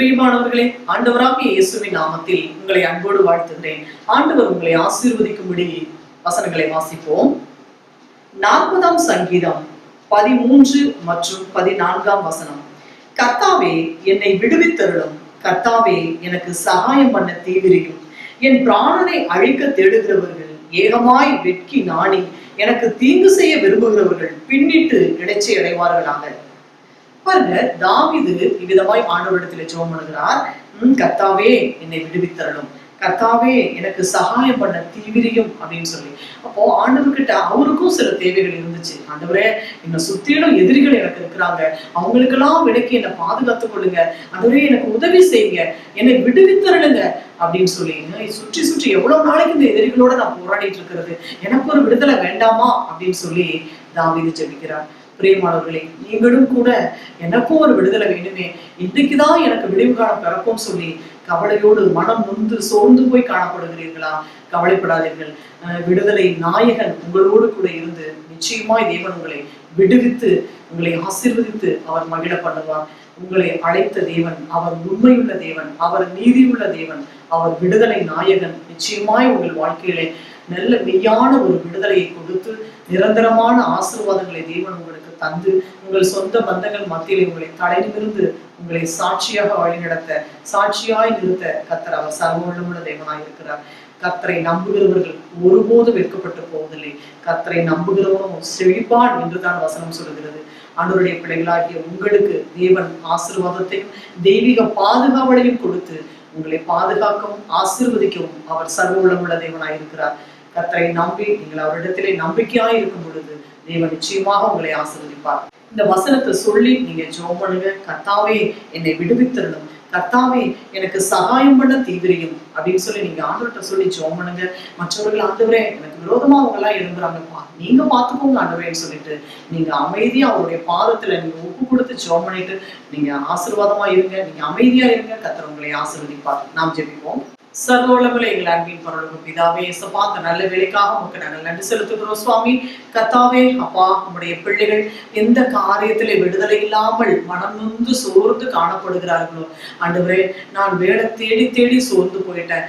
பிரியமானவர்களே, ஆண்டவராகிய இயேசுவின் நாமத்தில் உங்களை அன்போடு வாழ்த்துகிறேன். ஆண்டவர் உங்களை ஆசீர்வதிக்கும்படி வசனங்களை வாசிப்போம். 40ஆம் சங்கீதம் 13 மற்றும் 14ஆம் வசனம். கர்த்தாவே, என்னை விடுவித்தருளும். கர்த்தாவே, எனக்கு சகாயம் பண்ண தீவிரியும். என் பிராணனை அழிக்க தேடுகிறவர்கள் ஏகமாய் வெட்கி நாடி எனக்கு தீங்கு செய்ய விரும்புகிறவர்கள் பின்னிட்டு இடைச்சை அடைவார்களாக. பாருங்க, தாவீது இவ்விதமாய் ஆண்டவரிடத்துல ஜெபம் பண்ணுகிறார். கர்த்தாவே, என்னை விடுவித்தரணும். கர்த்தாவே, எனக்கு சகாயம் பண்ண தீவிரியும் அப்படின்னு சொல்லி. அப்போ ஆண்டவர்கிட்ட அவருக்கும் சில தேவைகள் இருந்துச்சு. ஆண்டவரே, என்னை சுத்திலும் எதிரிகள் எனக்கு இருக்கிறாங்க, அவங்களுக்கெல்லாம் விலக்கி என்னை பாதுகாத்துக் கொள்ளுங்க. ஆண்டவரே, எனக்கு உதவி செய்யுங்க, என்னை விடுவித்தரணுங்க அப்படின்னு சொல்லி சுற்றி சுற்றி எவ்வளவு நாளைக்கு இந்த எதிரிகளோட நான் போராடிட்டு இருக்கிறது, எனக்கு ஒரு விடுதலை வேண்டாமா அப்படின்னு சொல்லி தாவீது ஜெபிக்கிறார். பிரியமானவர்களே, நீங்களும் கூட எனக்கும் ஒரு விடுதலை வேணுமே, இன்னைக்குதான் எனக்கு விடிவு காலம் பிறக்கும் சொல்லி கவலையோடு மனம் நொந்து சோர்ந்து போய் காணப்படுகிறீர்களா? கவலைப்படாதீர்கள். விடுதலை நாயகன் உங்களோடு கூட இருந்து நிச்சயமாய் தேவன் உங்களை விடுவித்து உங்களை ஆசீர்வதித்து அவர் மகிழ பண்ணுவார். உங்களை அழைத்த தேவன் அவர் உண்மையுள்ள தேவன், அவர் நீதியுள்ள தேவன், அவர் விடுதலை நாயகன். நிச்சயமாய் உங்கள் வாழ்க்கையிலே நல்ல மெய்யான ஒரு விடுதலையை கொடுத்து நிரந்தரமான ஆசீர்வாதங்களை தேவன் உங்களுக்கு தந்து உங்கள் சொந்த பந்தங்கள் மத்தியிலே உங்களை தலை நிமிர்ந்து உங்களை சாட்சியாக வழிநடத்த சாட்சியாய் நிறுத்த கர்த்தர் அவர் சர்வவல்லமுள்ள தேவனாய் இருக்கிறார். கர்த்தரை நம்புகிறவர்கள் ஒருபோதும் வெட்கப்பட்டு போவதில்லை. கர்த்தரை நம்புகிறவனும் செழிப்பான் என்றுதான் வசனம் சொல்லுகிறது. ஆண்டவருடைய பிள்ளைகளாகிய உங்களுக்கு தேவன் ஆசீர்வாதத்தையும் தெய்வீக பாதுகாவலையும் கொடுத்து உங்களை பாதுகாக்கவும் ஆசீர்வதிக்கவும் அவர் சர்வவல்லமுள்ள தேவனாய் இருக்கிறார். கர்த்தரை நம்பி நீங்கள் அவரிடத்திலே நம்பிக்கையாய் இருக்கும் பொழுது தேவன் நிச்சயமாக உங்களை ஆசீர்வதிப்பார். இந்த வசனத்தை சொல்லி நீங்க ஜெபம் பண்ணுங்க. கர்த்தாவே, என்னை விடுவித்தரணும். கர்த்தாவே, எனக்கு சகாயம் பண்ண தீவிரியும் அப்படின்னு சொல்லி நீங்க ஆண்டவர்கிட்ட சொல்லி ஜெபம் பண்ணுங்க. மற்றவர்கள், ஆண்டவரே, எனக்கு விரோதமா அவங்க எல்லாம் எழும்புறாங்கப்பா, நீங்க பாத்துக்கோங்க ஆண்டவரேன்னு சொல்லிட்டு நீங்க அமைதியா அவருடைய பாதத்துல நீங்க ஒப்பு கொடுத்து ஜெபம் பண்ணிட்டு நீங்க ஆசீர்வாதமா இருங்க. நீங்க அமைதியா இருங்க. கர்த்தர் உங்களை ஆசீர்வதிப்பார். நாம் ஜெபிப்போம். சர்வவல்லமுள்ள எங்கள் அன்பின் பரலோக பிதாவே, இயேசுப்பா, அந்த நல்ல வேலைக்காக உங்களுக்கு நாங்கள் நன்றி செலுத்துகிறோம் சுவாமி. கர்த்தாவே, அப்பா, உங்களுடைய பிள்ளைகள் எந்த காரியத்திலே விடுதலை இல்லாமல் மனம் நொந்து சோர்ந்து காணப்படுகிறார்களோ ஆண்டவரே, நான் வேலை தேடி தேடி சோர்ந்து போயிட்டேன்,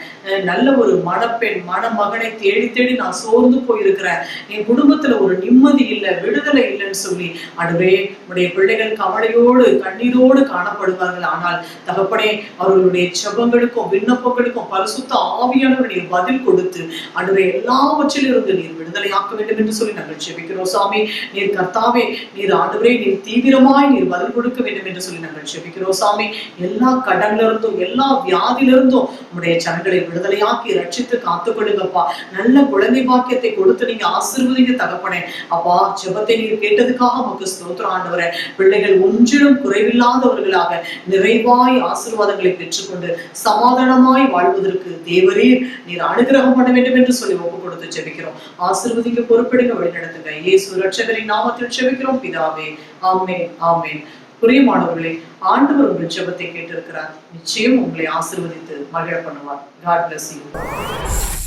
நல்ல ஒரு மணப்பெண் மணமகனை தேடி தேடி நான் சோர்ந்து போயிருக்கிறேன், என் குடும்பத்துல ஒரு நிம்மதி இல்லை, விடுதலை இல்லைன்னு சொல்லி ஆண்டவரே, உங்களுடைய பிள்ளைகள் கவலையோடு கண்ணீரோடு காணப்படுவார்கள். ஆனால் தகப்பனே, அவர்களுடைய ஜெபங்களுக்கும் விண்ணப்பங்களுக்கும் பரிசுத்த ஆவியானவர் நீர் பதில் கொடுத்து ஆண்டவரே, எல்லாவற்றிலிருந்து நீர் விடுதலையாக்க வேண்டும் என்று சொல்லி நாங்கள் ஜெபிக்கிறோம் சாமி. நீர் கர்த்தாவே, நீர் ஆண்டவரே, நீர் தீவிரமாய் நீர் பதில் கொடுக்க வேண்டும் என்று சொல்லி நாங்கள் ஜெபிக்கிறோம் சாமி. எல்லா கடன்ல இருந்தும் எல்லா வியாதியிலிருந்தும் உங்களுடைய ஜனங்களை விடுதலையாக்கி ரட்சித்து காத்துக்கொள்ளுங்கப்பா. நல்ல குழந்தை பாக்கியத்தை கொடுத்து நீங்க ஆசீர்வதிங்க தகப்பனே. அப்பா, ஜெபத்தை நீர் கேட்டதுக்காக உமக்கு ஸ்தோத்திரம் ஆண்டவரே. பிள்ளைகள் ஒன்றிலும் குறைவில்லாதவர்களாக நிறைவாய் ஆசீர்வாதங்களை பெற்றுக்கொண்டு சமாதானமாய் வாழ்வதற்கு தேவரீர் நீர் அனுகிரகம் பண்ண வேண்டும் என்று சொல்லி ஒப்பு கொடுத்து ஜெபிக்கிறோம். ஆசீர்வதிக்க பொறுப்பெடுங்க, வழிநடத்துங்க. இயேசு ரட்சகரின் நாமத்தில் ஜெபிக்கிறோம் பிதாவே. ஆமென், ஆமென். பிரியமானவர்களே, ஆண்டவர் உங்கள் ஜெபத்தை கேட்டிருக்கிறார். நிச்சயம் உங்களை ஆசீர்வதித்து மகிழ பண்ணுவார். God bless you.